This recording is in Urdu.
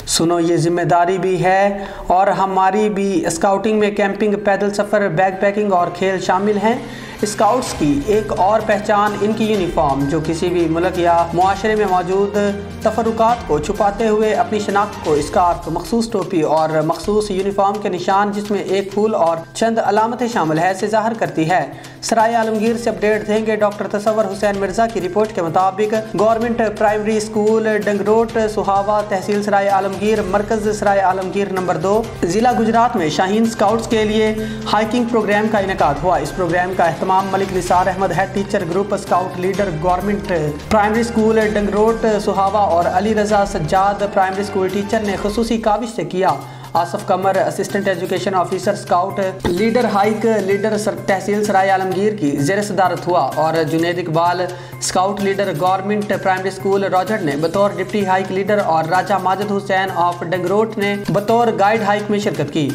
سنو یہ ذمہ داری بھی ہے اور ہماری بھی۔ اسکاؤٹنگ میں کیمپنگ، پیدل سفر، بیگ پیکنگ اور کھیل شامل ہیں۔ اسکاؤٹس کی ایک اور پہچان ان کی یونیفارم، جو کسی بھی ملک یا معاشرے میں موجود تفرقات کو چھپاتے ہوئے اپنی شناخت کو اسکارف، مخصوص ٹوپی اور مخصوص یونیفارم کے نشان جس میں ایک پھول اور چند علامتیں شامل ہیں سے ظاہر کرتی ہے۔ سرائے عالمگیر سے اپڈیٹ دیں گے ڈاکٹر تصور حسین مرزا کی رپورٹ کے مطابق گورنمنٹ پرائمری اسکول ڈنگروٹ سہاوا، تحصیل سرائے عالمگیر، مرکز سرائے عالمگیر نمبر 2، ضلع گجرات میں شاہین اسکاؤٹس کے لیے ہائکنگ پروگرام کا انعقاد ہوا۔ اس پروگرام کا اہتمام Malik Nisar Ahmad head teacher group scout leader government primary school Dangrot Sohawa اور Ali Raza Sajjad primary school teacher نے خصوصی کاوش سے کیا۔ Asif Qamar assistant education officer scout leader hike leader Tehsil Sarai Alamgir کی زیر صدارت ہوا اور Junaid Iqbal scout leader government primary school Rojar نے بطور ڈپٹی ہائیک لیڈر اور راجہ ماجد حسین آف ڈنگروٹ نے بطور گائیڈ ہائیک میں شرکت کی۔